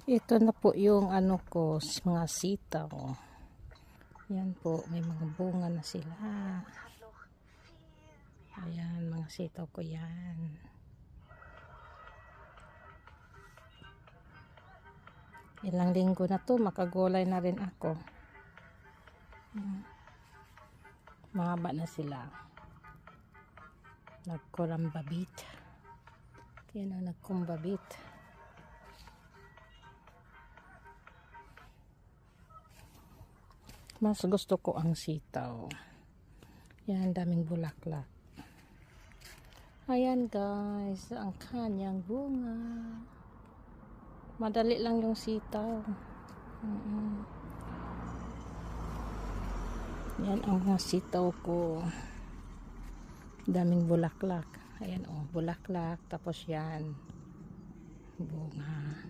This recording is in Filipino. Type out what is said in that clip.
Ito na po yung ano ko, mga sitaw. Yan po, may mga bunga na sila. Ayan, mga sitaw ko yan. Ilang linggo na to, makagulay na rin ako. Mahaba na sila. Nagkurambabit. Kaya na nagkumbabit. Mas gusto ko ang sitaw. Yan, daming bulaklak. Ayan guys, ang kanyang bunga. Madali lang yung sitaw. Yan ang mga sitaw ko. Daming bulaklak. Ayan oh, bulaklak. Tapos yan, bunga.